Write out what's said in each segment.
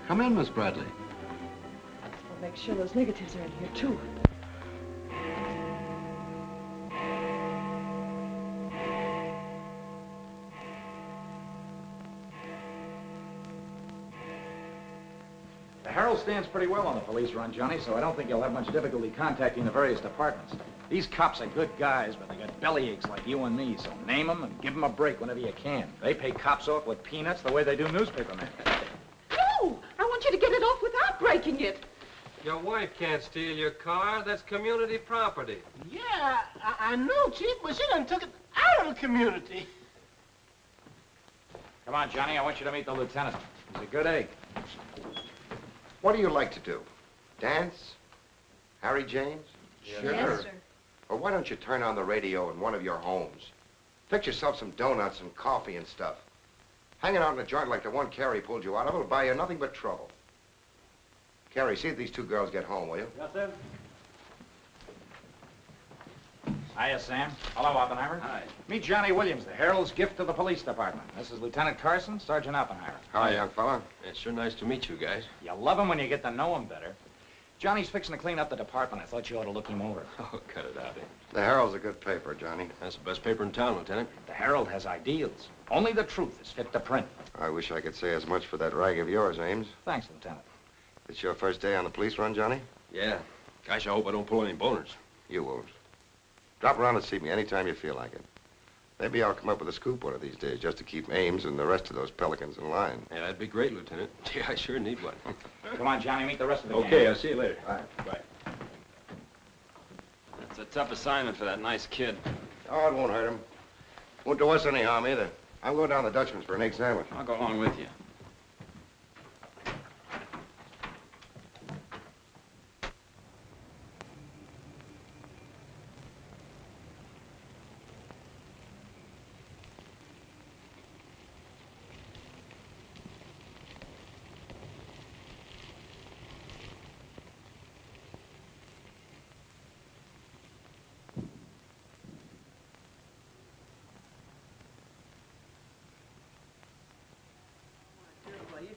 Come in, Miss Bradley. I'll make sure those negatives are in here, too. The Herald stands pretty well on the police run, Johnny, so I don't think you'll have much difficulty contacting the various departments. These cops are good guys, but they got bellyaches like you and me, so name them and give them a break whenever you can. They pay cops off with peanuts the way they do newspapermen. No! I want you to get it off without breaking it. Your wife can't steal your car. That's community property. Yeah, I know, Chief, but she done took it out of the community. Come on, Johnny, I want you to meet the lieutenant. He's a good egg. What do you like to do? Dance? Harry James? Sure. Yes, sir. Or why don't you turn on the radio in one of your homes? Fix yourself some donuts and coffee and stuff. Hanging out in a joint like the one Carrie pulled you out of will buy you nothing but trouble. Carrie, see if these two girls get home, will you? Yes, sir. Hiya, Sam. Hello, Oppenheimer. Hi. Meet Johnny Williams, the Herald's gift to the police department. This is Lieutenant Carson, Sergeant Oppenheimer. Hi, young fella. It's sure nice to meet you guys. You love him when you get to know him better. Johnny's fixing to clean up the department. I thought you ought to look him over. Oh, cut it out, eh? The Herald's a good paper, Johnny. That's the best paper in town, Lieutenant. The Herald has ideals. Only the truth is fit to print. I wish I could say as much for that rag of yours, Ames. Thanks, Lieutenant. It's your first day on the police run, Johnny? Yeah. Gosh, I hope I don't pull any boners. You won't. Drop around and see me anytime you feel like it. Maybe I'll come up with a scoop one of these days just to keep Ames and the rest of those pelicans in line. Yeah, that'd be great, Lieutenant. Yeah, I sure need one. Come on, Johnny, meet the rest of the gang. Okay, I'll see you later. All right. Bye. That's a tough assignment for that nice kid. Oh, it won't hurt him. Won't do us any harm either. I'm going down to the Dutchman's for an egg sandwich. I'll go along with you.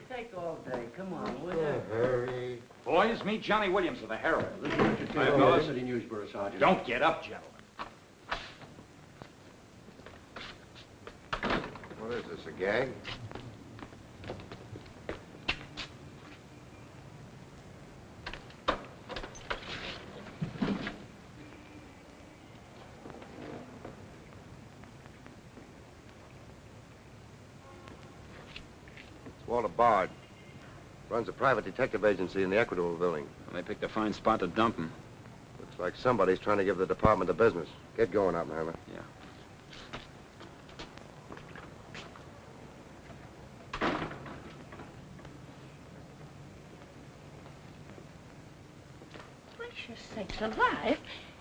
Take all day. Come on, will you? Hurry. Boys, meet Johnny Williams of the Herald. City Newsboro, Sergeant. Don't get up, gentlemen. What is this, a gag? Walter Bard. Runs a private detective agency in the Equitable building. They picked a fine spot to dump him. Looks like somebody's trying to give the department the business. Get going, Oppenheimer. Yeah. Gracious sakes alive.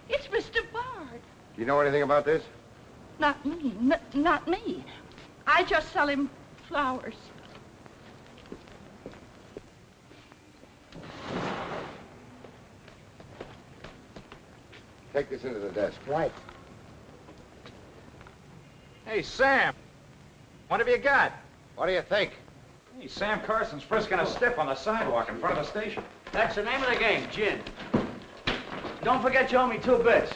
It's Mr. Bard. Do you know anything about this? Not me. Not me. I just sell him flowers. Take this into the desk. Right. Hey, Sam. What have you got? What do you think? Hey, Sam Carson's frisking a stiff on the sidewalk in front of the station. That's the name of the game, gin. Don't forget you owe me 2 bits.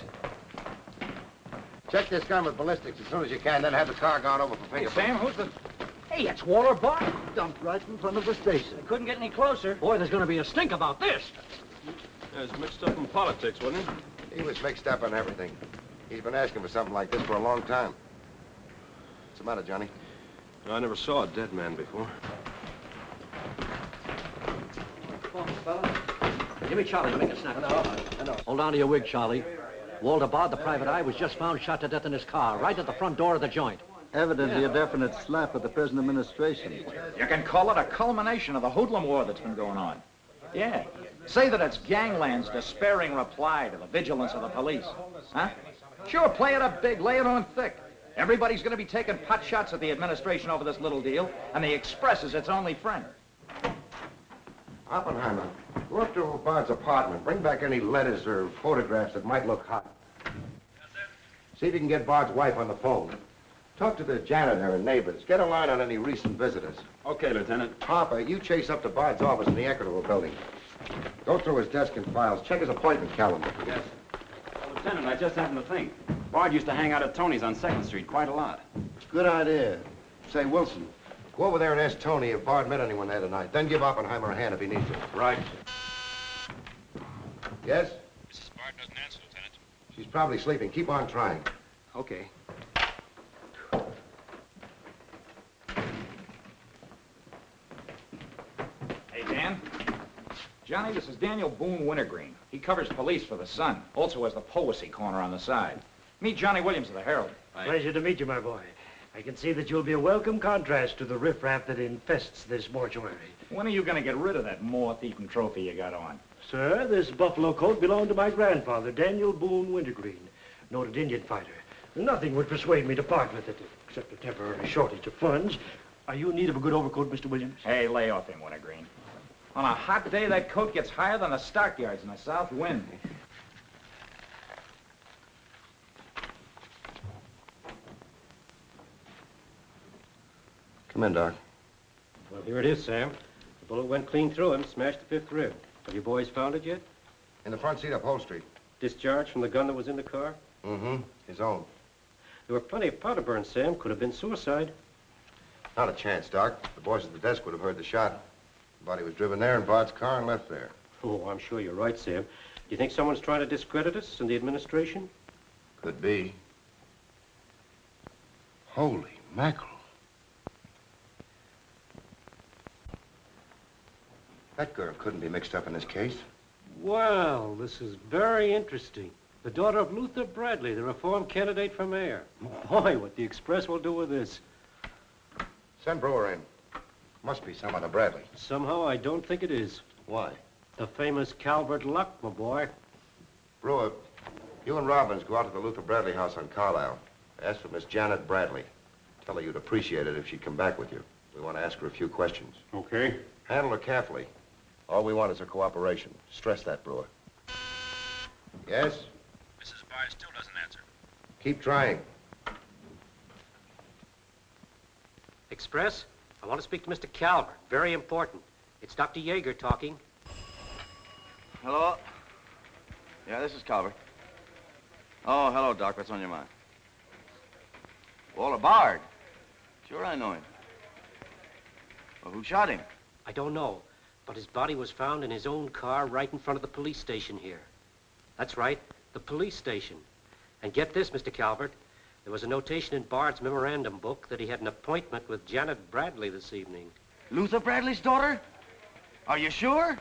Check this gun with ballistics as soon as you can, then have the car gone over for Hey, fingerprints. Sam, who's the... Hey, it's Walter Bard. Dumped right in front of the station. I couldn't get any closer. Boy, there's going to be a stink about this. There's mixed up in politics, wasn't he? He was mixed up on everything. He's been asking for something like this for a long time. What's the matter, Johnny? I never saw a dead man before. Come on, fella. Give me Charlie to make a snap. I know. Hold on to your wig, Charlie. Walter Bard, the private eye, was just found shot to death in his car, right at the front door of the joint. Evidently a definite slap at the present administration. You can call it a culmination of the hoodlum war that's been going on. Yeah. Say that it's gangland's despairing reply to the vigilance of the police. Huh? Sure, play it up big, lay it on thick. Everybody's going to be taking pot shots at the administration over this little deal, and the Express is its only friend. Oppenheimer, go up to Bard's apartment. Bring back any letters or photographs that might look hot. See if you can get Bard's wife on the phone. Talk to the janitor and neighbors. Get a line on any recent visitors. Okay, Lieutenant. Harper, you chase up to Bard's office in the Equitable building. Go through his desk and files. Check his appointment calendar. Yes. Lieutenant, I just happened to think. Bard used to hang out at Tony's on 2nd Street quite a lot. Good idea. Say, Wilson, go over there and ask Tony if Bard met anyone there tonight. Then give Oppenheimer a hand if he needs it. Right. Yes? Mrs. Bard doesn't answer, Lieutenant. She's probably sleeping. Keep on trying. Okay. Hey, Dan. Johnny, this is Daniel Boone Wintergreen. He covers police for the Sun. Also has the Poesy Corner on the side. Meet Johnny Williams of the Herald. Pleasure to meet you, my boy. I can see that you'll be a welcome contrast to the riffraff that infests this mortuary. When are you going to get rid of that moth-eaten trophy you got on? Sir, this buffalo coat belonged to my grandfather, Daniel Boone Wintergreen, noted Indian fighter. Nothing would persuade me to part with it, except a temporary shortage of funds. Are you in need of a good overcoat, Mr. Williams? Hey, lay off him, Wintergreen. On a hot day, that coat gets higher than the stockyards in a south wind. Come in, Doc. Well, here it is, Sam. The bullet went clean through him, smashed the 5th rib. Have you boys found it yet? In the front seat upholstery. Discharged from the gun that was in the car? Mm-hmm. His own. There were plenty of powder burns, Sam. Could have been suicide. Not a chance, Doc. The boys at the desk would have heard the shot. The body was driven there in Bard's car and left there. Oh, I'm sure you're right, Sam. Do you think someone's trying to discredit us in the administration? Could be. Holy mackerel. That girl couldn't be mixed up in this case. Well, this is very interesting. The daughter of Luther Bradley, the reform candidate for mayor. Boy, what the Express will do with this. Send Brewer in. Must be some other Bradley. Somehow, I don't think it is. Why? The famous Calvert Luck, my boy. Brewer, you and Robbins go out to the Luther Bradley house on Carlisle. Ask for Miss Janet Bradley. Tell her you'd appreciate it if she'd come back with you. We want to ask her a few questions. Okay. Handle her carefully. All we want is her cooperation. Stress that, Brewer. Yes? Mrs. Bard still doesn't answer. Keep trying. Express? I want to speak to Mr. Calvert. Very important. It's Dr. Yeager talking. Hello? Yeah, this is Calvert. Oh, hello, Doc. What's on your mind? Walter Bard. Sure, I know him. Well, who shot him? I don't know, but his body was found in his own car right in front of the police station here. That's right, the police station. And get this, Mr. Calvert. There was a notation in Bard's memorandum book that he had an appointment with Janet Bradley this evening. Luther Bradley's daughter? Are you sure?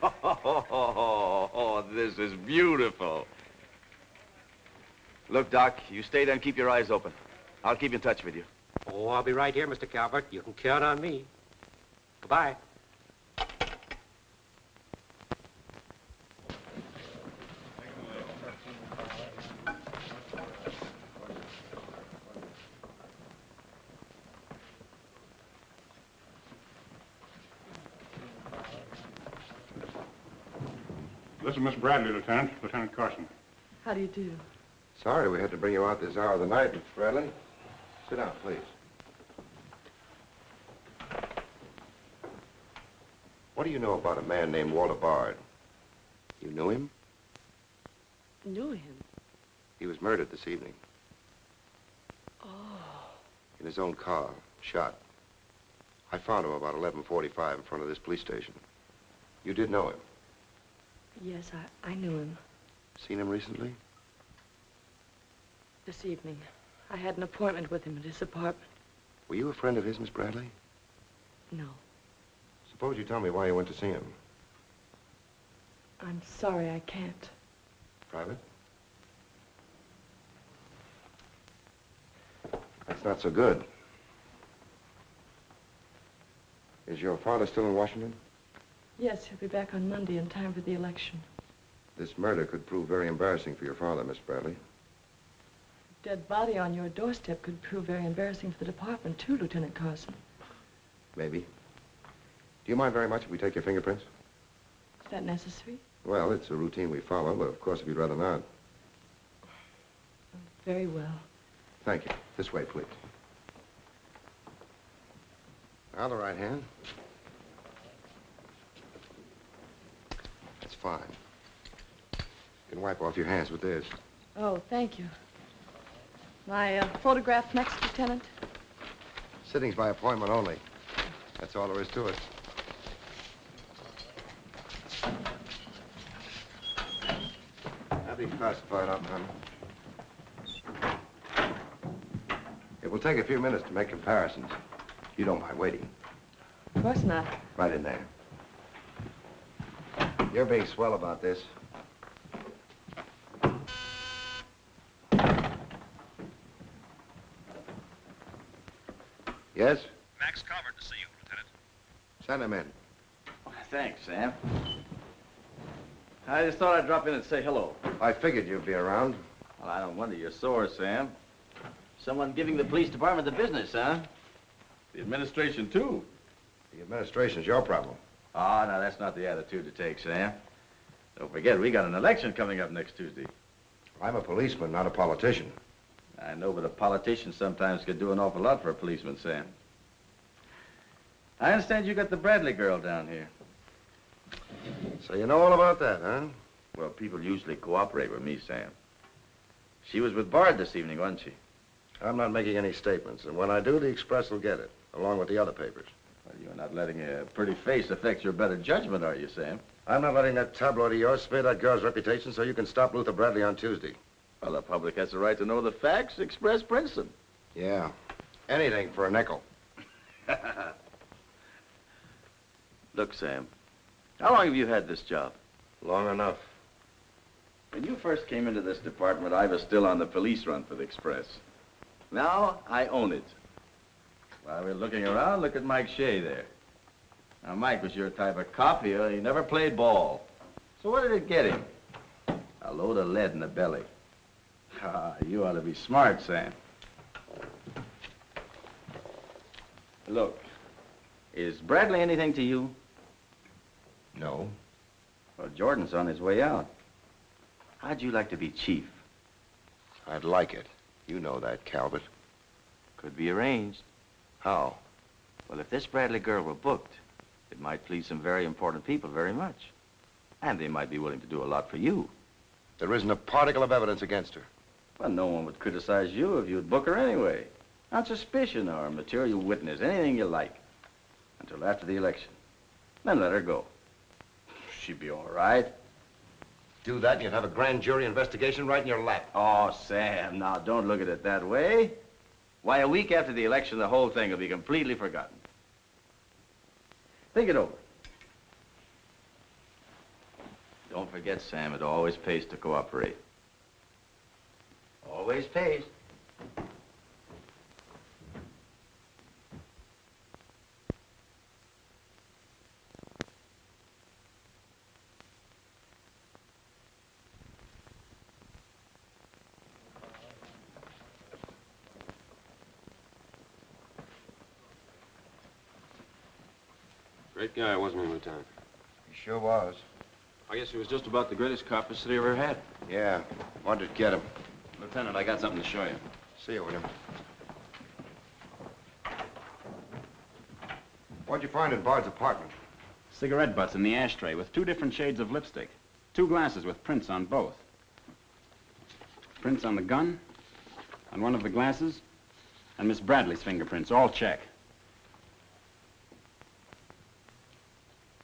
Oh, this is beautiful. Look, Doc, you stay there and keep your eyes open. I'll keep in touch with you. Oh, I'll be right here, Mr. Calvert. You can count on me. Goodbye. This is Miss Bradley, Lieutenant. Lieutenant Carson. How do you do? Sorry we had to bring you out this hour of the night, Miss Bradley. Sit down, please. What do you know about a man named Walter Bard? You knew him? Knew him? He was murdered this evening. Oh. In his own car, shot. I found him about 11:45 in front of this police station. You did know him? Yes, I knew him. Seen him recently? This evening. I had an appointment with him at his apartment. Were you a friend of his, Miss Bradley? No. Suppose you tell me why you went to see him. I'm sorry I can't. Private? That's not so good. Is your father still in Washington? Yes, he'll be back on Monday in time for the election. This murder could prove very embarrassing for your father, Miss Bradley. Dead body on your doorstep could prove very embarrassing for the department, too, Lieutenant Carson. Maybe. Do you mind very much if we take your fingerprints? Is that necessary? Well, it's a routine we follow, but of course if you'd rather not. Very well. Thank you. This way, please. Now the right hand. That's fine. You can wipe off your hands with this. Oh, thank you. My photograph next, Lieutenant? Sittings by appointment only. That's all there is to it. I'll be classified up, honey. It will take a few minutes to make comparisons. You don't mind waiting. Of course not. Right in there. You're being swell about this. Yes? Max Calvert to see you, Lieutenant. Send him in. Thanks, Sam. I just thought I'd drop in and say hello. I figured you'd be around. Well, I don't wonder you're sore, Sam. Someone giving the police department the business, huh? The administration, too. The administration's your problem. Oh, now, that's not the attitude to take, Sam. Don't forget, we got an election coming up next Tuesday. I'm a policeman, not a politician. I know, but a politician sometimes could do an awful lot for a policeman, Sam. I understand you got the Bradley girl down here. So you know all about that, huh? Well, people usually cooperate with me, Sam. She was with Bard this evening, wasn't she? I'm not making any statements, and when I do, the Express will get it, along with the other papers. Well, you're not letting a pretty face affect your better judgment, are you, Sam? I'm not letting that tabloid of yours smear that girl's reputation so you can stop Luther Bradley on Tuesday. Well, the public has the right to know the facts. Express prints them. Yeah. Anything for a nickel. Look, Sam, how long have you had this job? Long enough. When you first came into this department, I was still on the police run for the Express. Now, I own it. While we're looking around, look at Mike Shea there. Now, Mike was your type of cop. He never played ball. So what did it get him? A load of lead in the belly. Ah, you ought to be smart, Sam. Look, is Bradley anything to you? No. Well, Jordan's on his way out. How'd you like to be chief? I'd like it. You know that, Calvert. Could be arranged. How? Well, if this Bradley girl were booked, it might please some very important people very much. And they might be willing to do a lot for you. There isn't a particle of evidence against her. Well, no one would criticize you if you'd book her anyway. On suspicion or material witness, anything you like. Until after the election. Then let her go. She'd be all right. Do that and you'd have a grand jury investigation right in your lap. Oh, Sam, now don't look at it that way. Why, a week after the election, the whole thing will be completely forgotten. Think it over. Don't forget, Sam, it always pays to cooperate. Always pays. Great guy, wasn't he, Lieutenant? He sure was. I guess he was just about the greatest cop the city ever had. Yeah. Wanted to get him. Lieutenant, I got something to show you. See you, William. What'd you find in Bard's apartment? Cigarette butts in the ashtray with 2 different shades of lipstick. 2 glasses with prints on both. Prints on the gun, on one of the glasses, and Miss Bradley's fingerprints, all check.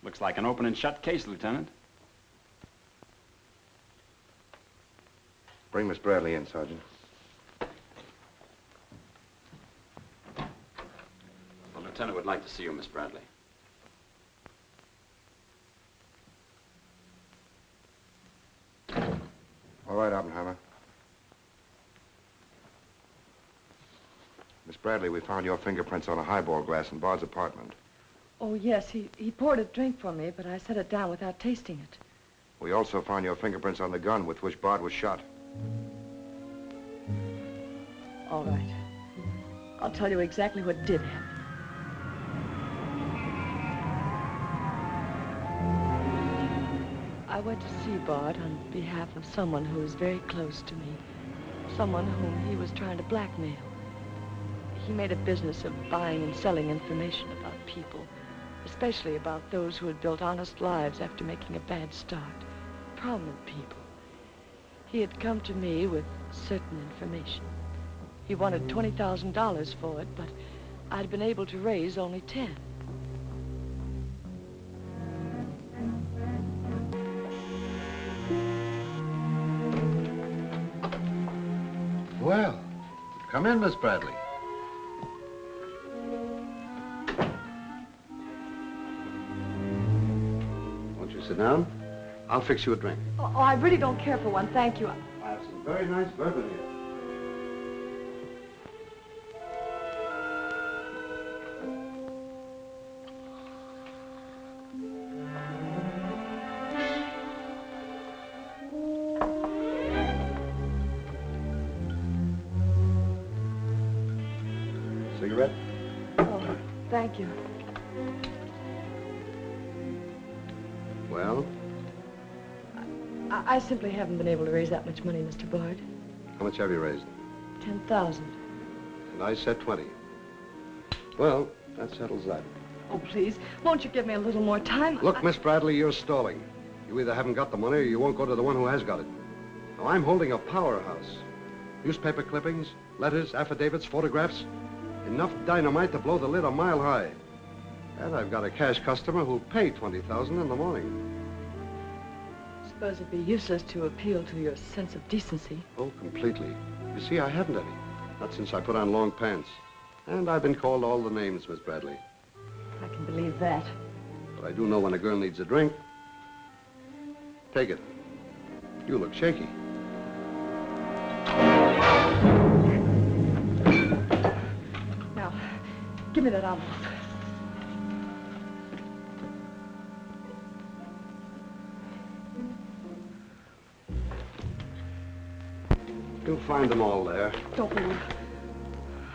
Looks like an open and shut case, Lieutenant. Bring Miss Bradley in, Sergeant. The lieutenant would like to see you, Miss Bradley. All right, Oppenheimer. Miss Bradley, we found your fingerprints on a highball glass in Bard's apartment. Oh, yes, he poured a drink for me, but I set it down without tasting it. We also found your fingerprints on the gun with which Bard was shot. All right. I'll tell you exactly what did happen. I went to see Bard on behalf of someone who was very close to me. someone whom he was trying to blackmail. He made a business of buying and selling information about people, especially about those who had built honest lives after making a bad start. Prominent people. He had come to me with certain information. He wanted $20,000 for it, but I'd been able to raise only 10. Well, come in, Miss Bradley. Won't you sit down? I'll fix you a drink. Oh, I really don't care for one, thank you. I have some very nice bourbon here. Cigarette? Oh, thank you. Well? I simply haven't been able to raise that much money, Mr. Bard. How much have you raised? 10,000. And I said 20. Well, that settles that. Oh, please, won't you give me a little more time? Look, Miss Bradley, you're stalling. You either haven't got the money or you won't go to the one who has got it. Now, I'm holding a powerhouse. Newspaper clippings, letters, affidavits, photographs. Enough dynamite to blow the lid a mile high. And I've got a cash customer who'll pay $20,000 in the morning. I suppose it'd be useless to appeal to your sense of decency. Oh, completely. You see, I haven't any. Not since I put on long pants. And I've been called all the names, Miss Bradley. I can believe that. But I do know when a girl needs a drink. Take it. You look shaky. Now, give me that envelope. You'll find them all there. Don't move.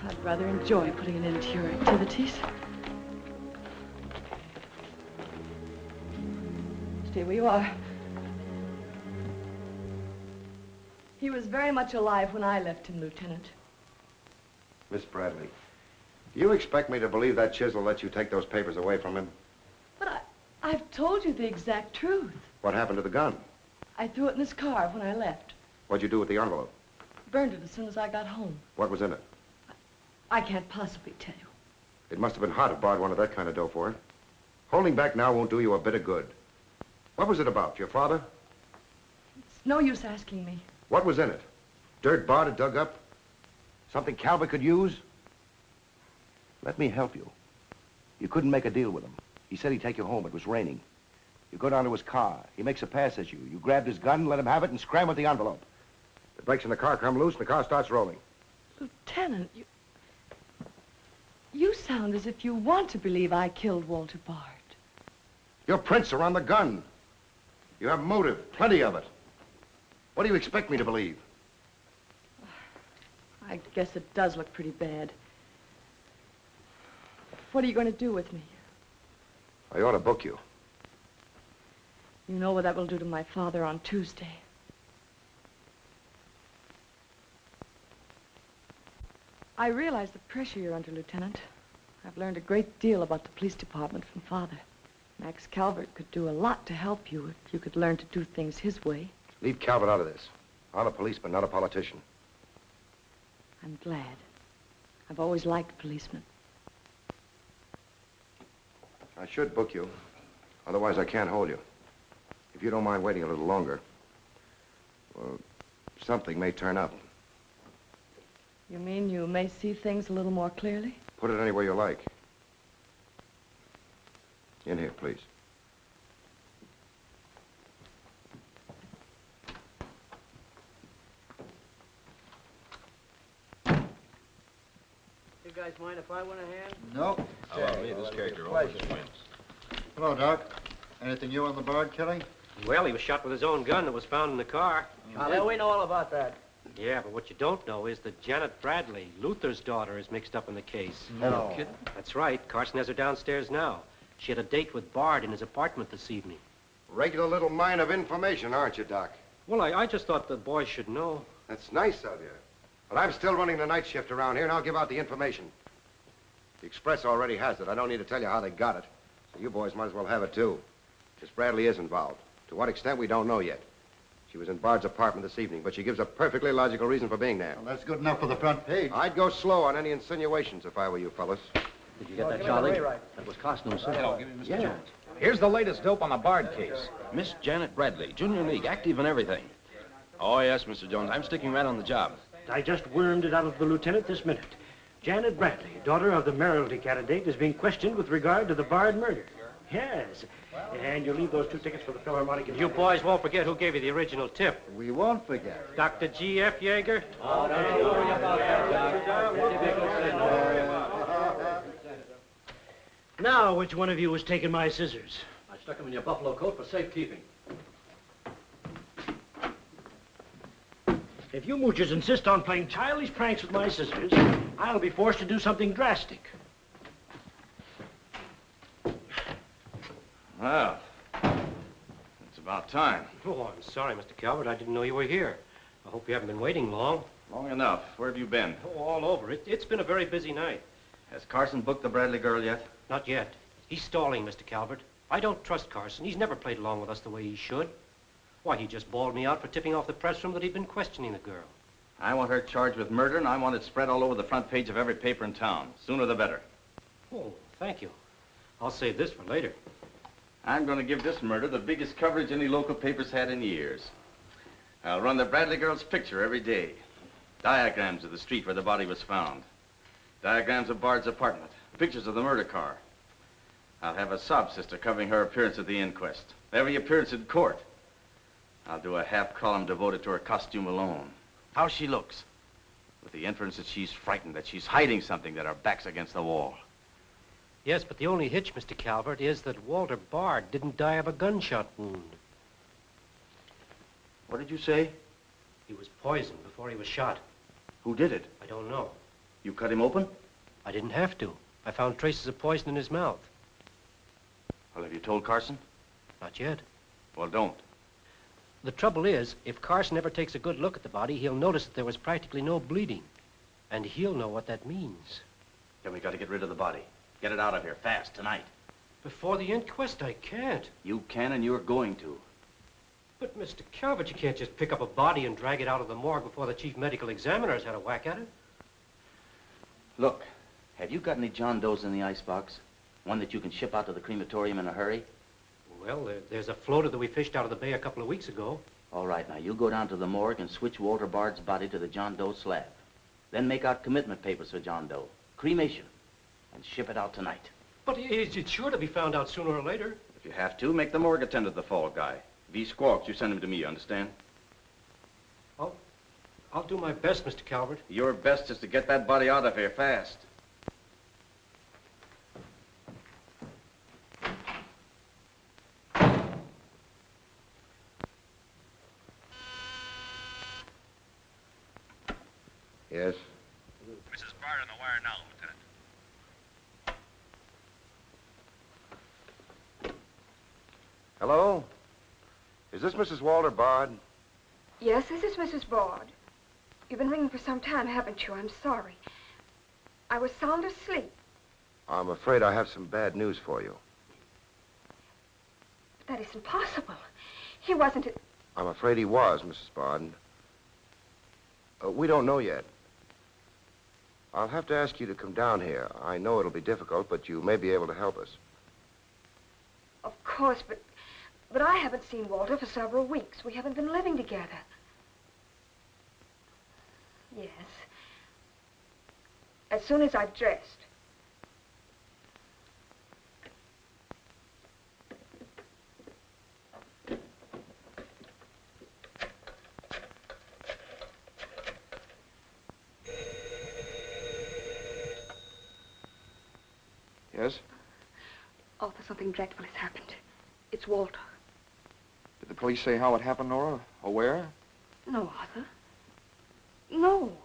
I'd rather enjoy putting an end to your activities. Stay where you are. He was very much alive when I left him, Lieutenant. Miss Bradley, do you expect me to believe that chisel let you take those papers away from him? But I've told you the exact truth. What happened to the gun? I threw it in his car when I left. What'd you do with the envelope? Burned it as soon as I got home. What was in it? I can't possibly tell you. It must have been hot if Bard wanted that kind of dough for it. Holding back now won't do you a bit of good. What was it about? Your father? It's no use asking me. What was in it? Dirt Bard had dug up? Something Calvert could use? Let me help you. You couldn't make a deal with him. He said he'd take you home. It was raining. You go down to his car. He makes a pass at you. You grabbed his gun, let him have it, and scram with the envelope. The brakes in the car come loose and the car starts rolling. Lieutenant, you sound as if you want to believe I killed Walter Bard. Your prints are on the gun. You have motive, plenty of it. What do you expect me to believe? I guess it does look pretty bad. What are you going to do with me? I ought to book you. You know what that will do to my father on Tuesday. I realize the pressure you're under, Lieutenant. I've learned a great deal about the police department from Father. Max Calvert could do a lot to help you if you could learn to do things his way. Leave Calvert out of this. I'm a policeman, not a politician. I'm glad. I've always liked policemen. I should book you. Otherwise, I can't hold you. If you don't mind waiting a little longer, well, something may turn up. You mean you may see things a little more clearly? Put it any way you like. In here, please. You guys mind if I went ahead? No. This character always wins. Hello, Doc. Anything new on the Bard killing? Well, he was shot with his own gun that was found in the car. Yeah, we know all about that. Yeah, but what you don't know is that Janet Bradley, Luther's daughter, is mixed up in the case. No. Kidding? That's right. Carson has her downstairs now. She had a date with Bard in his apartment this evening. Regular little mine of information, aren't you, Doc? Well, I just thought the boys should know. That's nice of you. But I'm still running the night shift around here, and I'll give out the information. The Express already has it. I don't need to tell you how they got it. So you boys might as well have it, too. Miss Bradley is involved. To what extent, we don't know yet. She was in Bard's apartment this evening, but she gives a perfectly logical reason for being there. Well, that's good enough for the front page. I'd go slow on any insinuations if I were you fellas. Did you get that, Charlie? That was costume, sir. Hello, give me Mr. Jones. Here's the latest dope on the Bard case. Miss Janet Bradley, Junior League, active and everything. Oh, yes, Mr. Jones, I'm sticking right on the job. I just wormed it out of the lieutenant this minute. Janet Bradley, daughter of the mayoralty candidate, is being questioned with regard to the Bard murder. Yes. And you'll leave those 2 tickets for the Philharmonic. You boys won't forget who gave you the original tip. We won't forget. Dr. G.F. Yeager? Oh, don't you worry about that, Doc. Now, which one of you was taking my scissors? I stuck them in your buffalo coat for safekeeping. If you moochers insist on playing childish pranks with my scissors, I'll be forced to do something drastic. Well, it's about time. Oh, I'm sorry, Mr. Calvert. I didn't know you were here. I hope you haven't been waiting long. Long enough. Where have you been? Oh, all over. It's been a very busy night. Has Carson booked the Bradley girl yet? Not yet. He's stalling, Mr. Calvert. I don't trust Carson. He's never played along with us the way he should. Why, he just bawled me out for tipping off the press room that he'd been questioning the girl. I want her charged with murder, and I want it spread all over the front page of every paper in town. Sooner the better. Oh, thank you. I'll save this for later. I'm going to give this murder the biggest coverage any local paper's had in years. I'll run the Bradley girl's picture every day. Diagrams of the street where the body was found. Diagrams of Bard's apartment. Pictures of the murder car. I'll have a sob sister covering her appearance at the inquest. Every appearance in court. I'll do a half column devoted to her costume alone. How she looks. With the inference that she's frightened, that she's hiding something, that her back's against the wall. Yes, but the only hitch, Mr. Calvert, is that Walter Bard didn't die of a gunshot wound. What did you say? He was poisoned before he was shot. Who did it? I don't know. You cut him open? I didn't have to. I found traces of poison in his mouth. Well, have you told Carson? Not yet. Well, don't. The trouble is, if Carson ever takes a good look at the body, he'll notice that there was practically no bleeding. And he'll know what that means. Then we got to get rid of the body. Get it out of here, fast, tonight. Before the inquest, I can't. You can, and you're going to. But, Mr. Calvert, you can't just pick up a body and drag it out of the morgue before the chief medical examiner has had a whack at it. Look, have you got any John Does in the icebox? One that you can ship out to the crematorium in a hurry? Well, there's a floater that we fished out of the bay a couple of weeks ago. All right, now you go down to the morgue and switch Walter Bard's body to the John Doe slab. Then make out commitment papers for John Doe. Cremation. And ship it out tonight. But it's sure to be found out sooner or later. If you have to, make the morgue attend to the fall guy. If he squawks, you send him to me, you understand? I'll do my best, Mr. Calvert. Your best is to get that body out of here fast. Yes? Mrs. Bard on the wire now, Lieutenant. Hello? Is this Mrs. Walter Bard? Yes, this is Mrs. Bard. You've been ringing for some time, haven't you? I'm sorry. I was sound asleep. I'm afraid I have some bad news for you. But that isn't possible. He wasn't... I'm afraid he was, Mrs. Bard. We don't know yet. I'll have to ask you to come down here. I know it'll be difficult, but you may be able to help us. Of course, but I haven't seen Walter for several weeks. We haven't been living together. Yes. As soon as I've dressed. Yes? Arthur, something dreadful has happened. It's Walter. Did the police say how it happened, Nora? Or where? No, Arthur. No.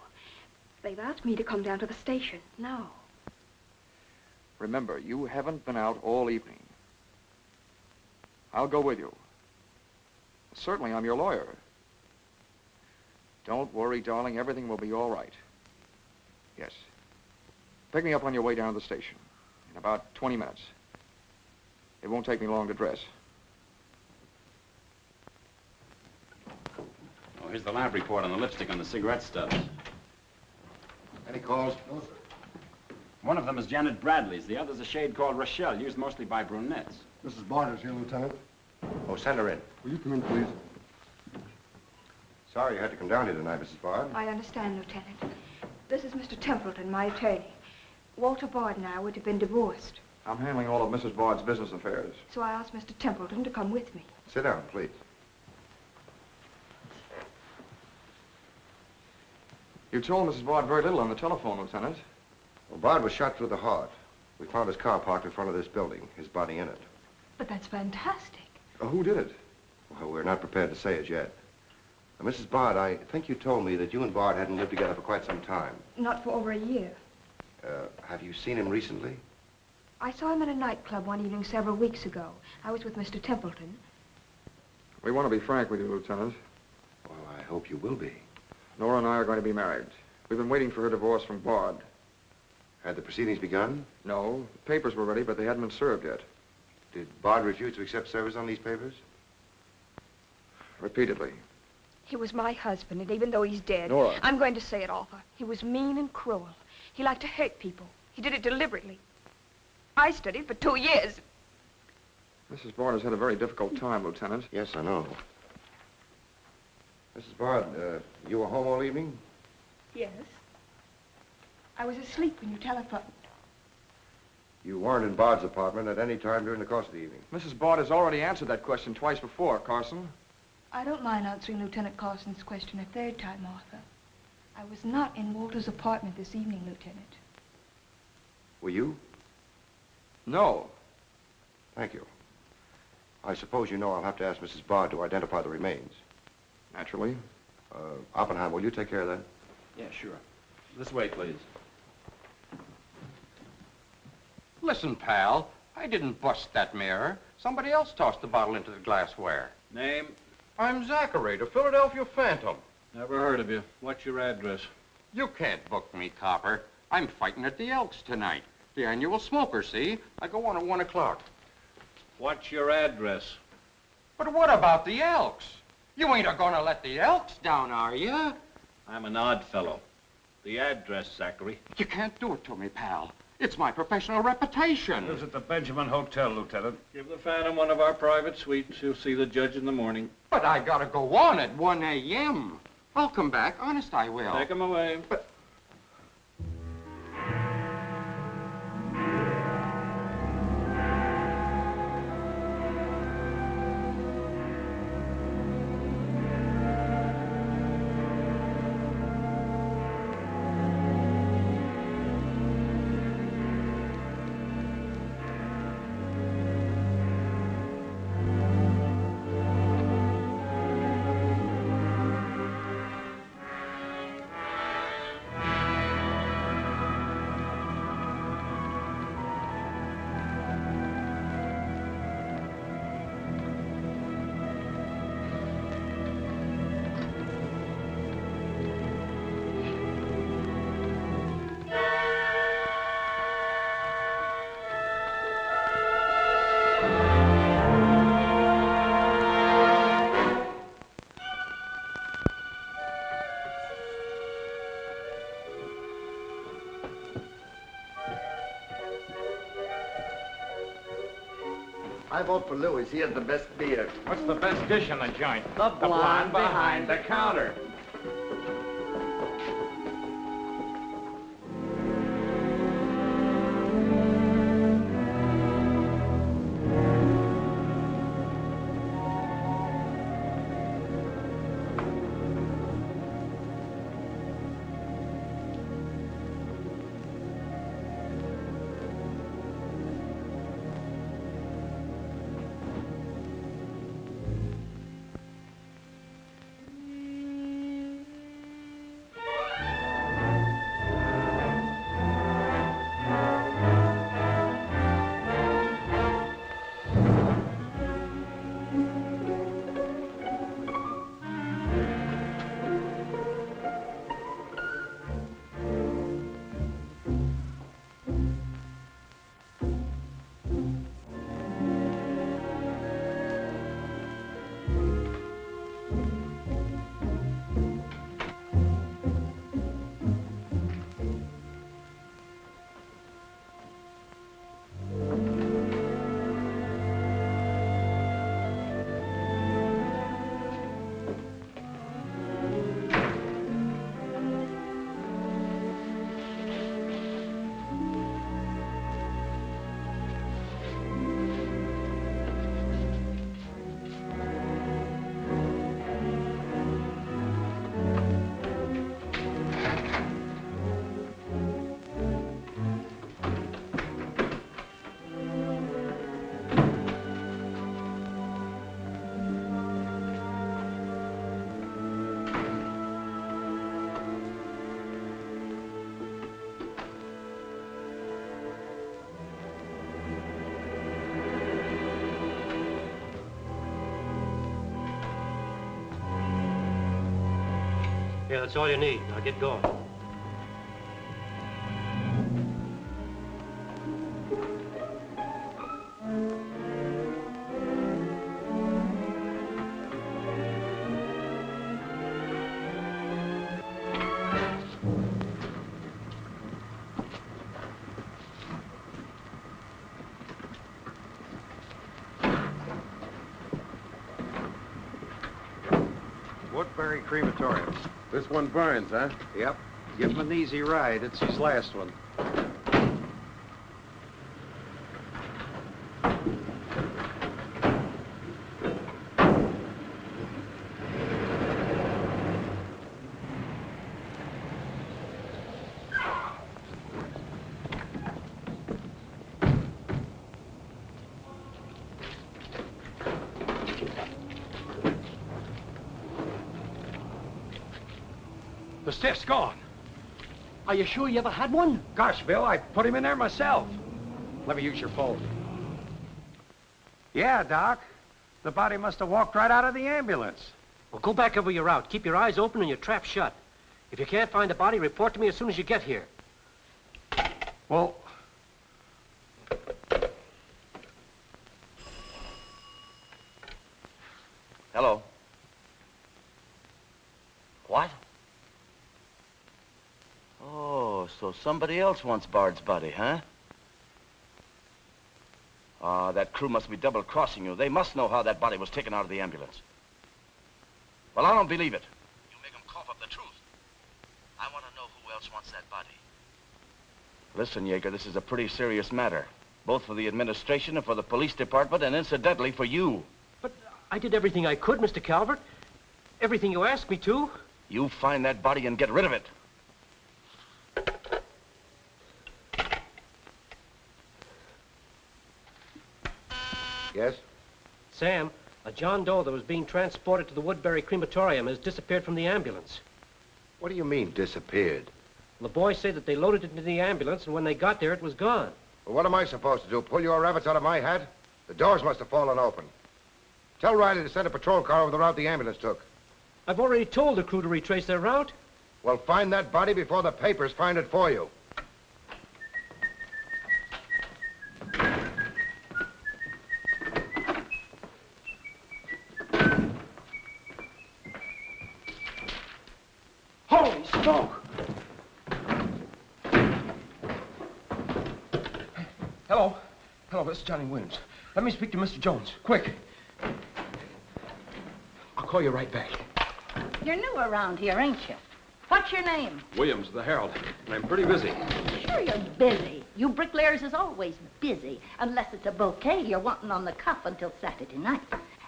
They've asked me to come down to the station now. Remember, you haven't been out all evening. I'll go with you. Certainly, I'm your lawyer. Don't worry, darling. Everything will be all right. Yes. Pick me up on your way down to the station in about 20 minutes. It won't take me long to dress. Oh, here's the lab report on the lipstick and the cigarette stubs. Any calls? No, sir. One of them is Janet Bradley's. The other's a shade called Rochelle, used mostly by brunettes. Mrs. Bard is here, Lieutenant. Oh, send her in. Will you come in, please? Sorry you had to come down here tonight, Mrs. Bard. I understand, Lieutenant. This is Mr. Templeton, my attorney. Walter Bard and I would have been divorced, I'm handling all of Mrs. Bard's business affairs. so I asked Mr. Templeton to come with me. Sit down, please. You told Mrs. Bard very little on the telephone, Lieutenant. Well, Bard was shot through the heart. We found his car parked in front of this building, his body in it. But that's fantastic. Who did it? Well, we're not prepared to say it yet. Mrs. Bard, I think you told me that you and Bard hadn't lived together for quite some time. Not for over a year. Have you seen him recently? I saw him at a nightclub one evening several weeks ago. I was with Mr. Templeton. We want to be frank with you, Lieutenant. Well, I hope you will be. Nora and I are going to be married. We've been waiting for her divorce from Bard. Had the proceedings begun? No. The papers were ready, but they hadn't been served yet. Did Bard refuse to accept service on these papers? Repeatedly. He was my husband, and even though he's dead, Nora. I'm going to say it, Arthur. He was mean and cruel. He liked to hurt people. He did it deliberately. I studied for 2 years. Mrs. Bard has had a very difficult time, Lieutenant. Yes, I know. Mrs. Bard, you were home all evening? Yes. I was asleep when you telephoned. You weren't in Bard's apartment at any time during the course of the evening? Mrs. Bard has already answered that question twice before, Carson. I don't mind answering Lieutenant Carson's question a third time, Arthur. I was not in Walter's apartment this evening, Lieutenant. Were you? No. Thank you. I suppose you know I'll have to ask Mrs. Bard to identify the remains. Naturally. Oppenheim, will you take care of that? Yeah, sure. This way, please. Listen, pal, I didn't bust that mirror. Somebody else tossed the bottle into the glassware. Name? I'm Zachary, the Philadelphia Phantom. Never heard of you. What's your address? You can't book me, copper. I'm fighting at the Elks tonight. The annual smoker, see? I go on at 1 o'clock. What's your address? But what about the Elks? You ain't gonna let the Elks down, are you? I'm an odd fellow. The address, Zachary. You can't do it to me, pal. It's my professional reputation. Lives at the Benjamin Hotel, Lieutenant. Give the Phantom one of our private suites. He'll see the judge in the morning. But I gotta go on at 1 a.m. I'll come back. Honest, I will. Take him away. But... I vote for Louis. He has the best beer. What's the best dish in the joint? The blonde behind the counter. Yeah, that's all you need. Now get going. Woodbury Crematorium. This one burns, huh? Yep. Give him an easy ride. It's his last one. The stiff's gone. Are you sure you ever had one? Gosh, Bill, I put him in there myself. Let me use your phone. Yeah, Doc. The body must have walked right out of the ambulance. Well, go back over your route. Keep your eyes open and your trap shut. If you can't find the body, report to me as soon as you get here. Well... Hello. What? Oh, so somebody else wants Bard's body, huh? Ah, that crew must be double-crossing you. They must know how that body was taken out of the ambulance. Well, I don't believe it. You make them cough up the truth. I want to know who else wants that body. Listen, Yeager, this is a pretty serious matter. Both for the administration and for the police department, and incidentally for you. But I did everything I could, Mr. Calvert. Everything you asked me to. You find that body and get rid of it. Yes? Sam, a John Doe that was being transported to the Woodbury Crematorium has disappeared from the ambulance. What do you mean, disappeared? The boys say that they loaded it into the ambulance, and when they got there, it was gone. Well, what am I supposed to do? Pull your rabbits out of my hat? The doors must have fallen open. Tell Riley to send a patrol car over the route the ambulance took. I've already told the crew to retrace their route. Well, find that body before the papers find it for you. Holy smoke! Hello. Hello, this is Johnny Williams. Let me speak to Mr. Jones. Quick. I'll call you right back. You're new around here, ain't you? What's your name? Williams, the Herald. And I'm pretty busy. Sure you're busy. You bricklayers is always busy, unless it's a bouquet you're wanting on the cuff until Saturday night.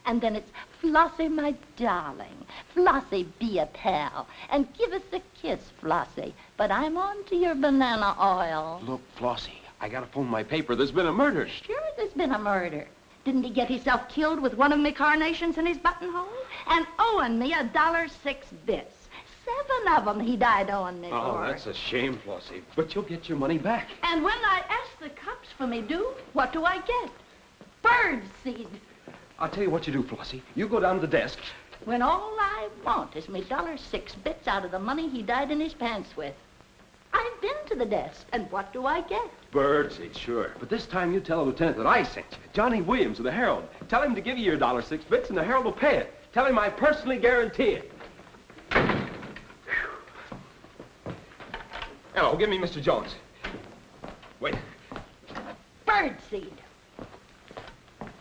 And then it's, Flossie, my darling. Flossie, be a pal. And give us a kiss, Flossie. But I'm on to your banana oil. Look, Flossie, I gotta phone my paper. There's been a murder. Sure there's been a murder. Didn't he get himself killed with one of me carnations in his buttonhole? And owing me $1.06 bits. 7 of them he died owing me Oh, for. that's a shame, Flossie. But you'll get your money back. And when I ask the cops for me due, what do I get? Bird seed. I'll tell you what you do, Flossie. You go down to the desk. When all I want is me $1.06 bits out of the money he died in his pants with. I've been to the desk, and what do I get? Birdseed, sure. But this time you tell the lieutenant that I sent you. Johnny Williams of the Herald. Tell him to give you your $1.06 bits, and the Herald will pay it. Tell him I personally guarantee it. Hello, give me Mr. Jones. Wait. Birdseed.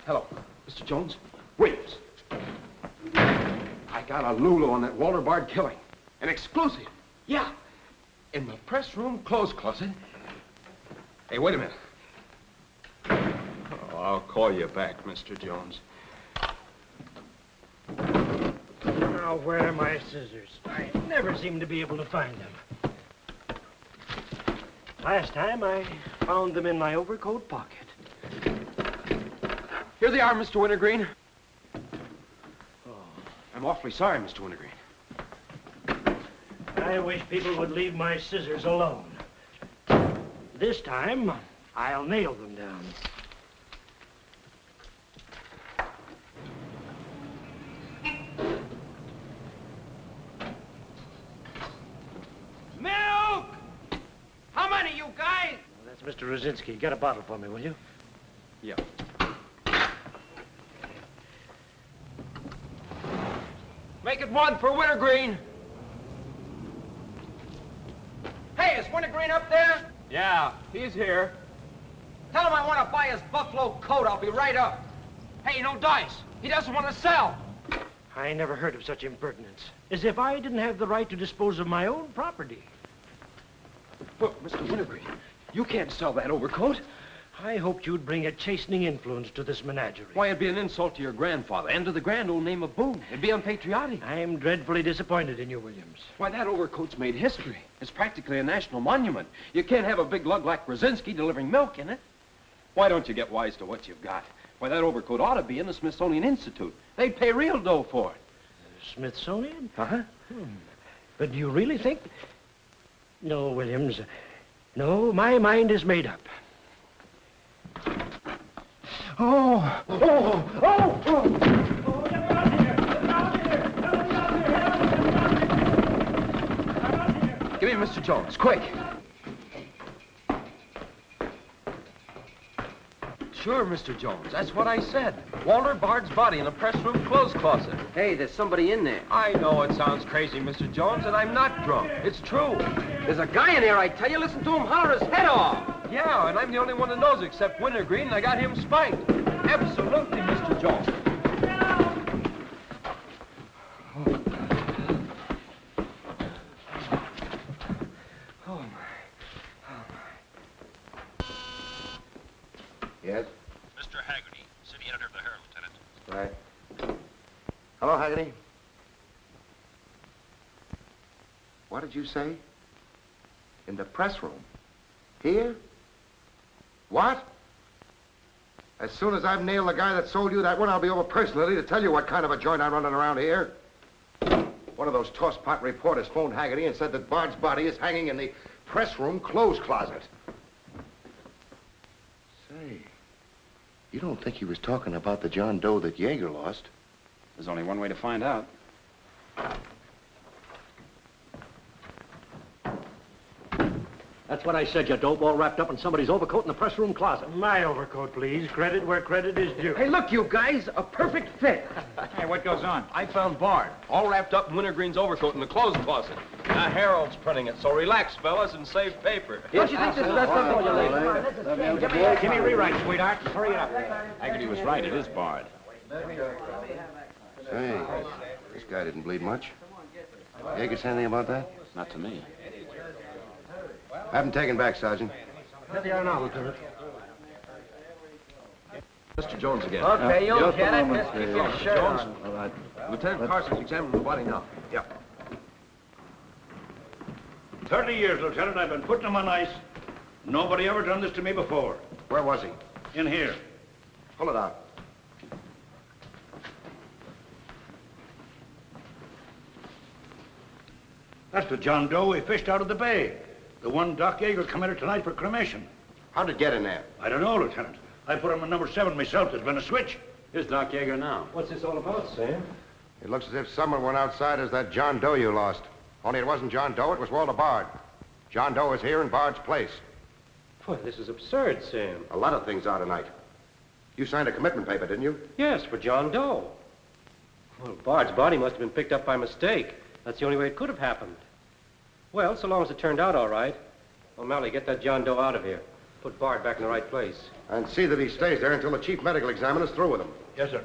Hello, Mr. Jones. Williams. I got a Lulu on that Walter Bard killing. An exclusive. Yeah. In the press room clothes closet. Hey, wait a minute. Oh, I'll call you back, Mr. Jones. Now, where are my scissors? I never seem to be able to find them. Last time, I found them in my overcoat pocket. Here they are, Mr. Wintergreen. Oh, I'm awfully sorry, Mr. Wintergreen. I wish people would leave my scissors alone. This time, I'll nail them down. Mr. Rosinski, get a bottle for me, will you? Yeah. Make it one for Wintergreen. Hey, is Wintergreen up there? Yeah, he's here. Tell him I want to buy his buffalo coat. I'll be right up. Hey, no dice. He doesn't want to sell. I never heard of such impertinence. As if I didn't have the right to dispose of my own property. Look, Mr. Wintergreen, you can't sell that overcoat. I hoped you'd bring a chastening influence to this menagerie. Why, it'd be an insult to your grandfather and to the grand old name of Boone. It'd be unpatriotic. I'm dreadfully disappointed in you, Williams. Why, that overcoat's made history. It's practically a national monument. You can't have a big lug like Brzezinski delivering milk in it. Why don't you get wise to what you've got? Why, that overcoat ought to be in the Smithsonian Institute. They'd pay real dough for it. Smithsonian? Uh-huh. But do you really think... No, Williams. No, my mind is made up. Oh! Oh! Oh! Oh! Give me Mr. Jones, quick. Sure, Mr. Jones. That's what I said. Walter Bard's body in a press room clothes closet. Hey, there's somebody in there. I know it sounds crazy, Mr. Jones, and I'm not drunk. It's true. There's a guy in there, I tell you. Listen to him holler his head off. Yeah, and I'm the only one that knows except Wintergreen, and I got him spiked. Absolutely, Mr. Jones. Yes? Mr. Haggerty, city editor of the Herald, Lieutenant. Right. Hello, Haggerty. What did you say? In the press room? Here? What? As soon as I've nailed the guy that sold you that one, I'll be over personally to tell you what kind of a joint I'm running around here. One of those tosspot reporters phoned Haggerty and said that Bard's body is hanging in the press room clothes closet. Say, you don't think he was talking about the John Doe that Yeager lost? There's only one way to find out. That's what I said, you dope, all wrapped up in somebody's overcoat in the press room closet. My overcoat, please. Credit where credit is due. Hey, look, you guys, a perfect fit. Hey, what goes on? I found Bard, all wrapped up in Wintergreen's overcoat in the clothes closet. The Herald's printing it, so relax, fellas, and save paper. Don't you think this is best of all, you ladies? Give me rewrite, sweetheart. Hurry it up. Haggerty was right. It is Bard. Say, this guy didn't bleed much. Yeager say anything about that? Not to me. Have him taken back, Sergeant. There they are now, Lieutenant. Mr. Jones again. Okay, you'll get it. Just keep your shirt Jones. on. All right. Lieutenant Carson's examining the body now. Yeah. 30 years, Lieutenant, I've been putting him on ice. Nobody ever done this to me before. Where was he? In here. Pull it out. That's the John Doe we fished out of the bay. The one Doc Yeager committed tonight for cremation. How'd it get in there? I don't know, Lieutenant. I put him in number 7 myself. There's been a switch. Here's Doc Yeager now. What's this all about, Sam? It looks as if someone went outside as that John Doe you lost. Only it wasn't John Doe, it was Walter Bard. John Doe is here in Bard's place. Boy, this is absurd, Sam. A lot of things are tonight. You signed a commitment paper, didn't you? Yes, for John Doe. Well, Bard's body must have been picked up by mistake. That's the only way it could have happened. Well, so long as it turned out all right. O'Malley, get that John Doe out of here. Put Bard back in the right place. And see that he stays there until the chief medical examiner's through with him. Yes, sir.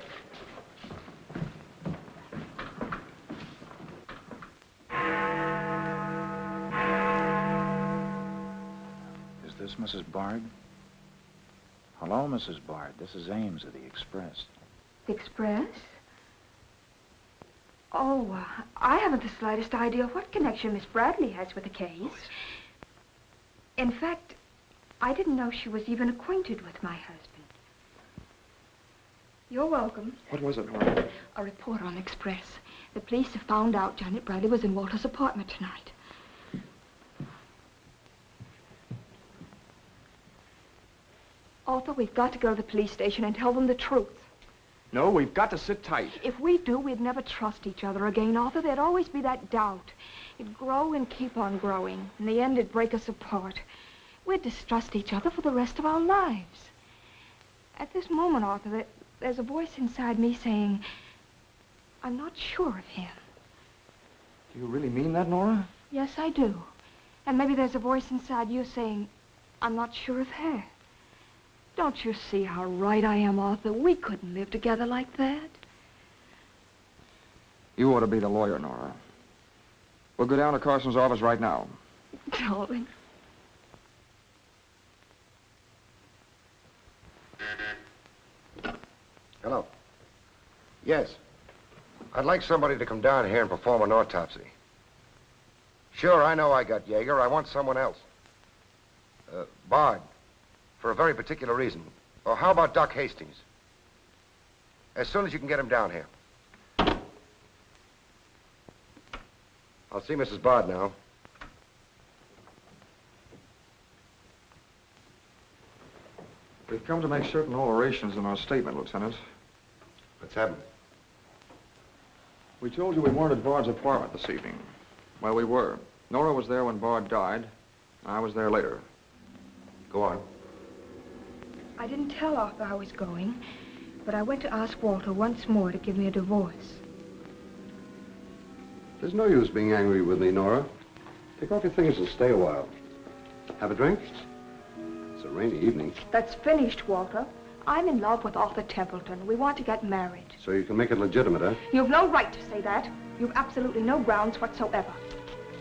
Is this Mrs. Bard? Hello, Mrs. Bard. This is Ames of the Express. The Express? Oh, I haven't the slightest idea what connection Miss Bradley has with the case. In fact, I didn't know she was even acquainted with my husband. You're welcome. What was it, Harlan? A report on Express. The police have found out Janet Bradley was in Walter's apartment tonight. Arthur, we've got to go to the police station and tell them the truth. No, we've got to sit tight. If we do, we'd never trust each other again, Arthur. There'd always be that doubt. It'd grow and keep on growing. In the end, it'd break us apart. We'd distrust each other for the rest of our lives. At this moment, Arthur, there's a voice inside me saying, I'm not sure of him. Do you really mean that, Nora? Yes, I do. And maybe there's a voice inside you saying, I'm not sure of her. Don't you see how right I am, Arthur? We couldn't live together like that. You ought to be the lawyer, Nora. We'll go down to Carson's office right now. Darling. Hello. Yes. I'd like somebody to come down here and perform an autopsy. Sure, I know I got Yeager. I want someone else. Bard. For a very particular reason. Or how about Doc Hastings? As soon as you can get him down here. I'll see Mrs. Bard now. We've come to make certain alterations in our statement, Lieutenant. What's happened? We told you we weren't at Bard's apartment this evening. Well, we were. Nora was there when Bard died. I was there later. Go on. I didn't tell Arthur I was going, but I went to ask Walter once more to give me a divorce. There's no use being angry with me, Nora. Take off your things and stay a while. Have a drink? It's a rainy evening. That's finished, Walter. I'm in love with Arthur Templeton. We want to get married. So you can make it legitimate, huh? You've no right to say that. You've absolutely no grounds whatsoever.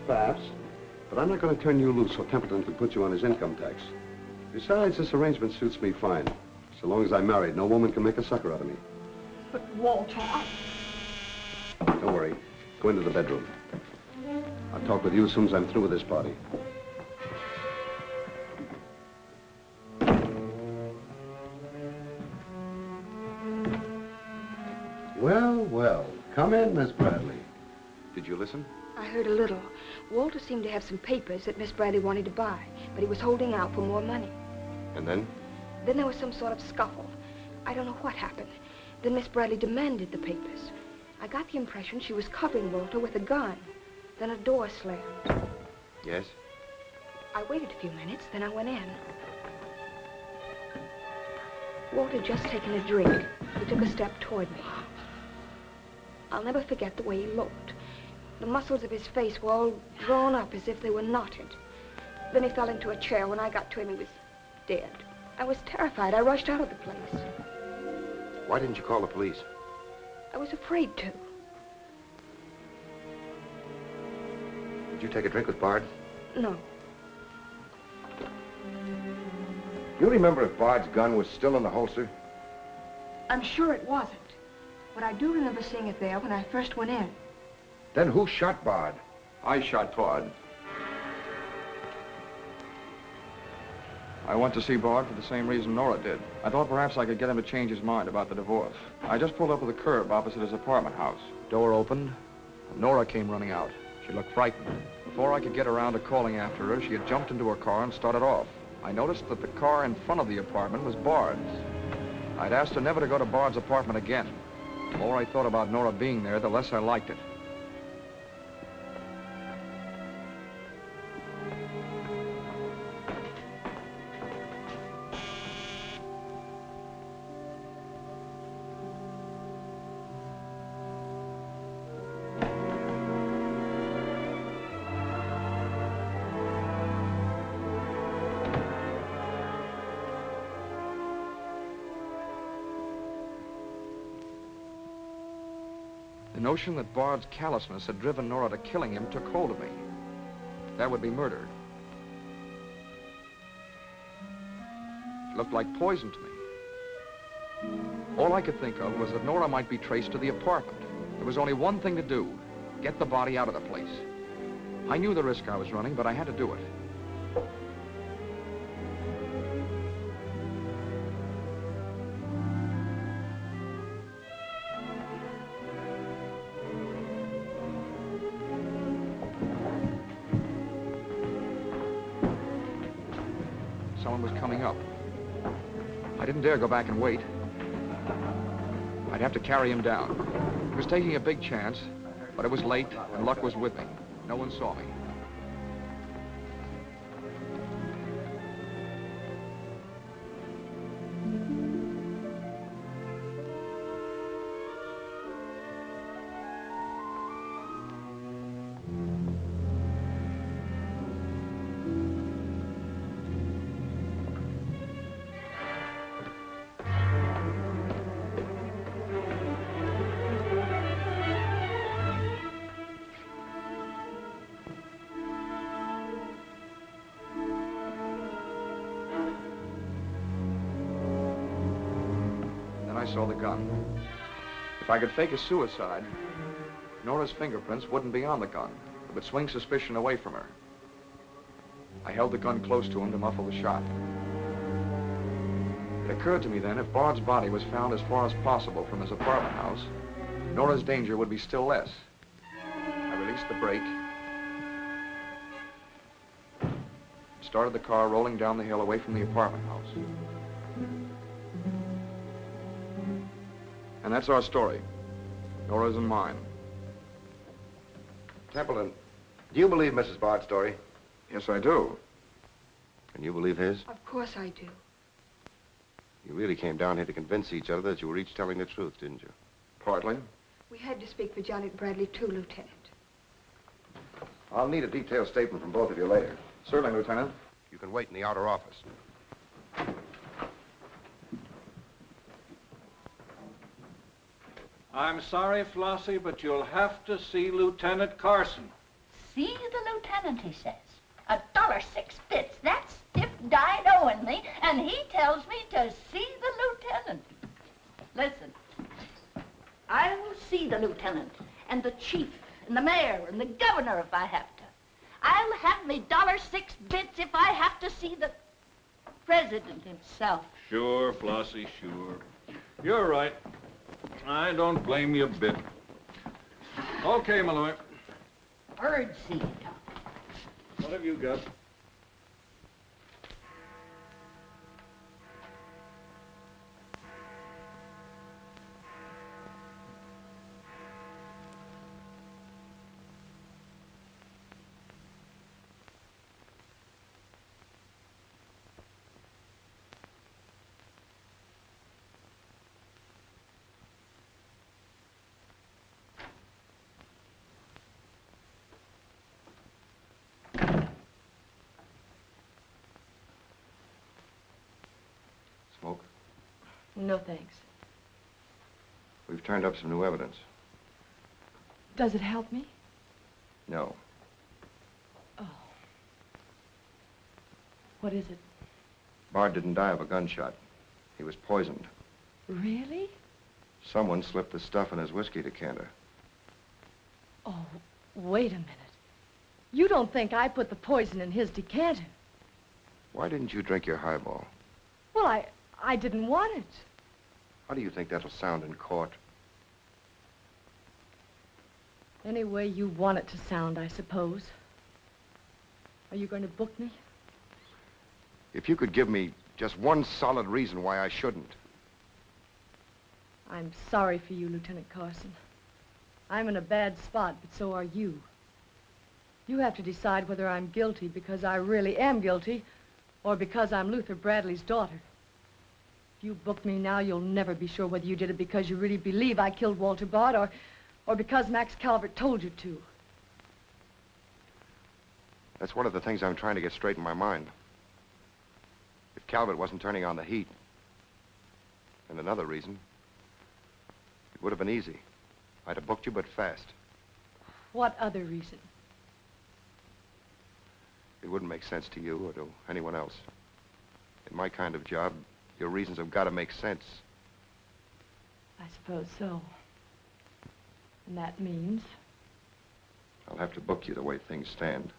Perhaps. But I'm not going to turn you loose so Templeton can put you on his income tax. Besides, this arrangement suits me fine. So long as I'm married, no woman can make a sucker out of me. But, Walter, Don't worry. Go into the bedroom. I'll talk with you as soon as I'm through with this party. Well, well. Come in, Miss Bradley. Did you listen? I heard a little. Walter seemed to have some papers that Miss Bradley wanted to buy, but he was holding out for more money. And then? Then there was some sort of scuffle. I don't know what happened. Then Miss Bradley demanded the papers. I got the impression she was covering Walter with a gun. Then a door slammed. Yes? I waited a few minutes, then I went in. Walter had just taken a drink. He took a step toward me. I'll never forget the way he looked. The muscles of his face were all drawn up as if they were knotted. Then he fell into a chair. When I got to him, he was dead. I was terrified. I rushed out of the place. Why didn't you call the police? I was afraid to. Did you take a drink with Bard? No. You remember if Bard's gun was still in the holster? I'm sure it wasn't. But I do remember seeing it there when I first went in. Then who shot Bard? I shot Bard. I went to see Bard for the same reason Nora did. I thought perhaps I could get him to change his mind about the divorce. I just pulled up to the curb opposite his apartment house. Door opened, and Nora came running out. She looked frightened. Before I could get around to calling after her, she had jumped into her car and started off. I noticed that the car in front of the apartment was Bard's. I'd asked her never to go to Bard's apartment again. The more I thought about Nora being there, the less I liked it. The notion that Bard's callousness had driven Nora to killing him took hold of me. That would be murder. It looked like poison to me. All I could think of was that Nora might be traced to the apartment. There was only one thing to do: get the body out of the place. I knew the risk I was running, but I had to do it. Someone was coming up. I didn't dare go back and wait. I'd have to carry him down. He was taking a big chance, but it was late, and luck was with me. No one saw me. I saw the gun. If I could fake a suicide, Nora's fingerprints wouldn't be on the gun. It would swing suspicion away from her. I held the gun close to him to muffle the shot. It occurred to me then, if Bard's body was found as far as possible from his apartment house, Nora's danger would be still less. I released the brake, started the car rolling down the hill away from the apartment house. And that's our story. Nora's and mine. Templeton, do you believe Mrs. Bard's story? Yes, I do. And you believe his? Of course I do. You really came down here to convince each other that you were each telling the truth, didn't you? Partly. We had to speak for Johnny Bradley, too, Lieutenant. I'll need a detailed statement from both of you later. Certainly, Lieutenant. You can wait in the outer office. I'm sorry, Flossie, but you'll have to see Lieutenant Carson. See the lieutenant, he says. $1.06. That's Stiff died owing me, and he tells me to see the lieutenant. Listen, I'll see the lieutenant, and the chief, and the mayor, and the governor if I have to. I'll have me $1.06 if I have to see the president himself. Sure, Flossie, sure. You're right. I don't blame you a bit. Okay, Malloy. Birdseed. What have you got? Smoke? No, thanks. We've turned up some new evidence. Does it help me? No. Oh. What is it? Bard didn't die of a gunshot. He was poisoned. Really? Someone slipped the stuff in his whiskey decanter. Oh, wait a minute. You don't think I put the poison in his decanter? Why didn't you drink your highball? Well, I didn't want it. How do you think that'll sound in court? Any way you want it to sound, I suppose. Are you going to book me? If you could give me just one solid reason why I shouldn't. I'm sorry for you, Lieutenant Carson. I'm in a bad spot, but so are you. You have to decide whether I'm guilty because I really am guilty or because I'm Luther Bradley's daughter. If you book me now, you'll never be sure whether you did it because you really believe I killed Walter Bard or because Max Calvert told you to. That's one of the things I'm trying to get straight in my mind. If Calvert wasn't turning on the heat. And another reason, it would have been easy. I'd have booked you, but fast. What other reason? It wouldn't make sense to you or to anyone else. In my kind of job, your reasons have got to make sense. I suppose so. And that means? I'll have to book you the way things stand.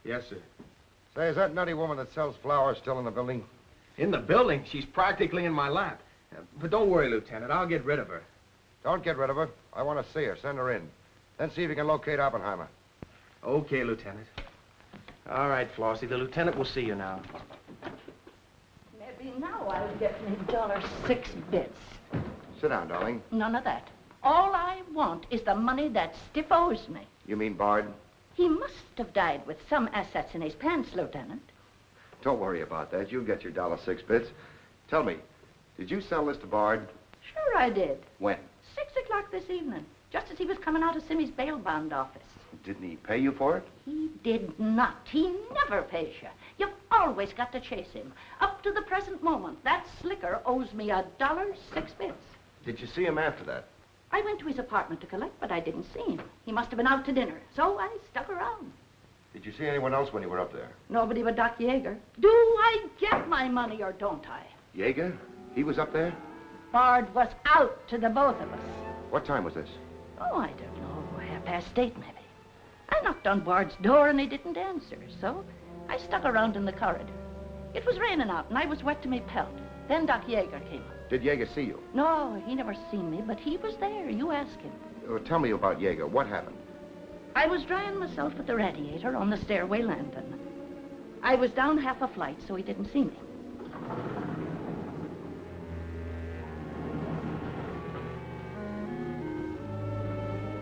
Yes, sir. Say, is that nutty woman that sells flowers still in the building? In the building? She's practically in my lap. But don't worry, Lieutenant. I'll get rid of her. Don't get rid of her. I want to see her. Send her in. Then see if you can locate Oppenheimer. Okay, Lieutenant. All right, Flossie, the lieutenant will see you now. Maybe now I'll get me $6. Sit down, darling. None of that. All I want is the money that Stiff owes me. You mean Bard? He must have died with some assets in his pants, Lieutenant. Don't worry about that. You'll get your $6. Tell me, did you sell this to Bard? Sure I did. When? 6 o'clock this evening, just as he was coming out of Simmy's bail bond office. Didn't he pay you for it? He did not. He never pays you. You've always got to chase him. Up to the present moment, that slicker owes me $6. Did you see him after that? I went to his apartment to collect, but I didn't see him. He must have been out to dinner, so I stuck around. Did you see anyone else when you were up there? Nobody but Doc Yeager. Do I get my money or don't I? Yeager? He was up there? Bard was out to the both of us. What time was this? Oh, I don't know, 8:30 maybe. I knocked on Bard's door and he didn't answer, so I stuck around in the corridor. It was raining out and I was wet to me pelt. Then Doc Yeager came up. Did Yeager see you? No, he never seen me, but he was there. You ask him. Tell me about Yeager. What happened? I was drying myself at the radiator on the stairway landing. I was down half a flight, so he didn't see me.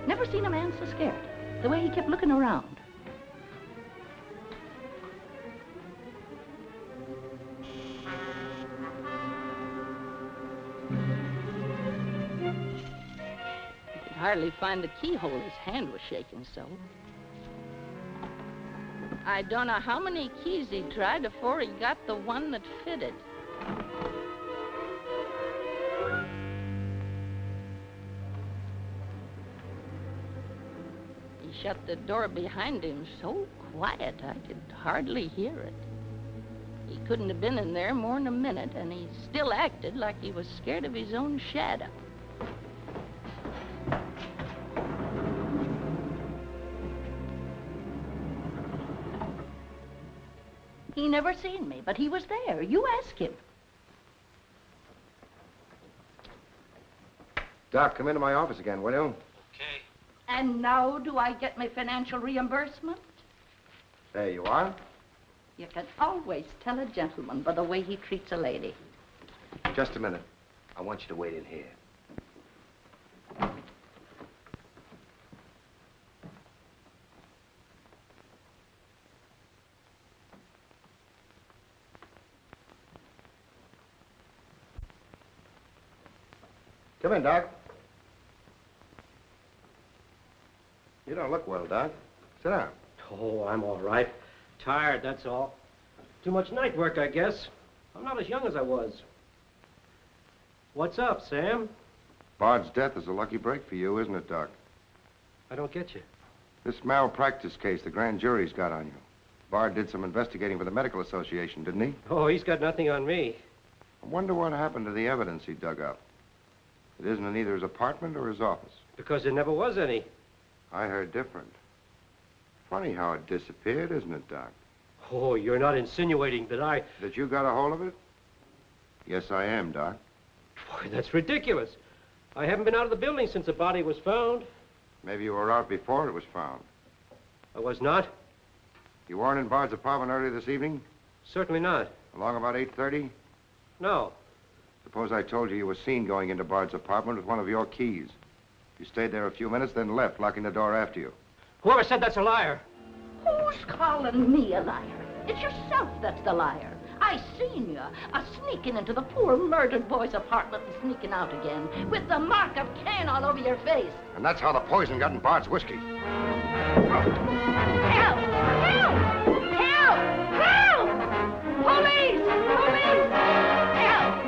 Never seen a man so scared. The way he kept looking around. He could hardly find the keyhole. His hand was shaking so. I don't know how many keys he tried before he got the one that fitted. He shut the door behind him so quiet I could hardly hear it. He couldn't have been in there more than a minute, and he still acted like he was scared of his own shadow. He never seen me, but he was there. You ask him. Doc, come into my office again, will you? And now do I get my financial reimbursement? There you are. You can always tell a gentleman by the way he treats a lady. Just a minute. I want you to wait in here. Come in, Doc. You don't look well, Doc. Sit down. Oh, I'm all right. Tired, that's all. Too much night work, I guess. I'm not as young as I was. What's up, Sam? Bard's death is a lucky break for you, isn't it, Doc? I don't get you. This malpractice case the grand jury's got on you. Bard did some investigating for the Medical Association, didn't he? Oh, he's got nothing on me. I wonder what happened to the evidence he dug up. It isn't in either his apartment or his office. Because there never was any. I heard different. Funny how it disappeared, isn't it, Doc? Oh, you're not insinuating that That you got a hold of it? Yes, I am, Doc. Boy, that's ridiculous. I haven't been out of the building since the body was found. Maybe you were out before it was found. I was not. You weren't in Bard's apartment earlier this evening? Certainly not. Along about 8:30? No. Suppose I told you were seen going into Bard's apartment with one of your keys. You stayed there a few minutes, then left, locking the door after you. Whoever said that's a liar. Who's calling me a liar? It's yourself that's the liar. I seen you sneaking into the poor murdered boy's apartment and sneaking out again with the mark of Cain all over your face. And that's how the poison got in Bard's whiskey. Help! Help! Help! Help! Police! Police! Help!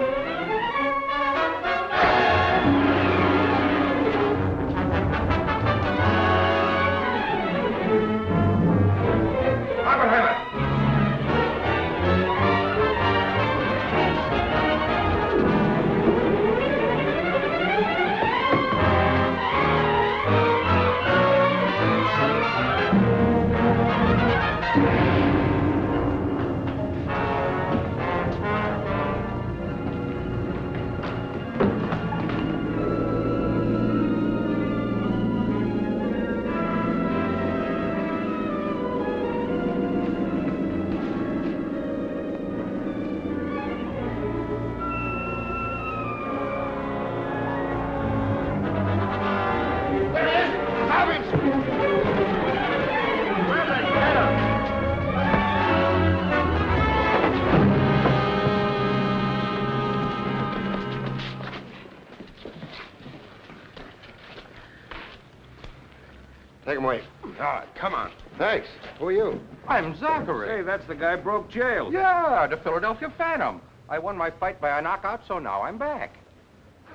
God, come on. Thanks. Who are you? I'm Zachary. Hey, that's the guy broke jail. Yeah, the Philadelphia Phantom. I won my fight by a knockout, so now I'm back.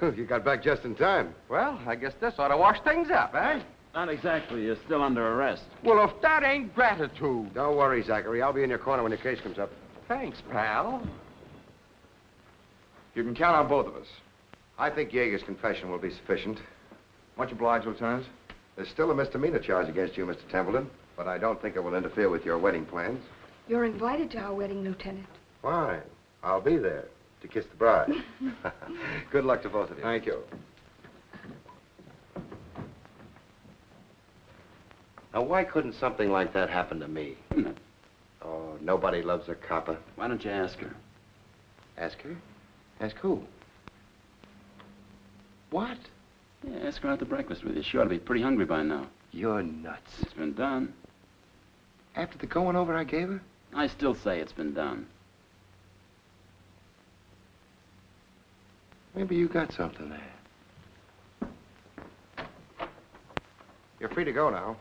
You got back just in time. Well, I guess this ought to wash things up, eh? Not exactly. You're still under arrest. Well, if that ain't gratitude. Don't worry, Zachary. I'll be in your corner when your case comes up. Thanks, pal. You can count on both of us. I think Yeager's confession will be sufficient. Much obliged, Lieutenant. There's still a misdemeanor charge against you, Mr. Templeton, but I don't think it will interfere with your wedding plans. You're invited to our wedding, Lieutenant. Fine. I'll be there to kiss the bride. Good luck to both of you. Thank you. Now, why couldn't something like that happen to me? Oh, nobody loves a copper. Why don't you ask her? Ask her? Ask who? What? Yeah, ask her out to breakfast with you. She ought to be pretty hungry by now. You're nuts. It's been done. After the going over I gave her? I still say it's been done. Maybe you got something there. You're free to go now.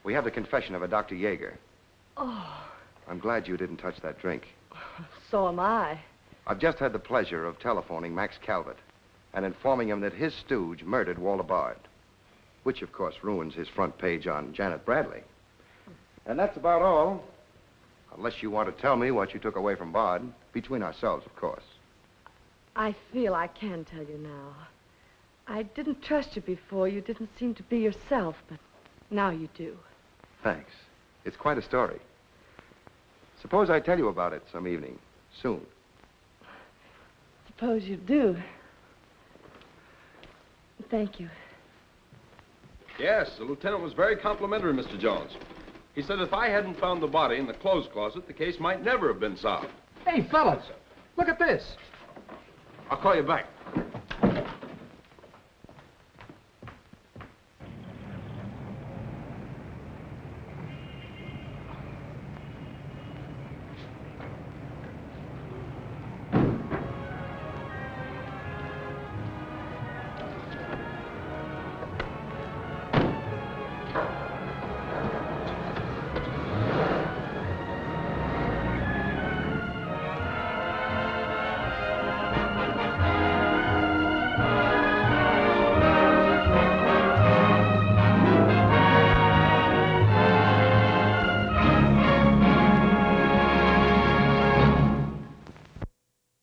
We have the confession of a Dr. Yeager. Oh, I'm glad you didn't touch that drink. so am I. I've just had the pleasure of telephoning Max Calvert and informing him that his stooge murdered Walter Bard, which, of course, ruins his front page on Janet Bradley. And that's about all. Unless you want to tell me what you took away from Bard, between ourselves, of course. I feel I can tell you now. I didn't trust you before. You didn't seem to be yourself, but now you do. Thanks. It's quite a story. Suppose I tell you about it some evening, soon. Suppose you do. Thank you. Yes, the lieutenant was very complimentary, Mr. Jones. He said if I hadn't found the body in the clothes closet, the case might never have been solved. Hey, fellas, look at this. I'll call you back.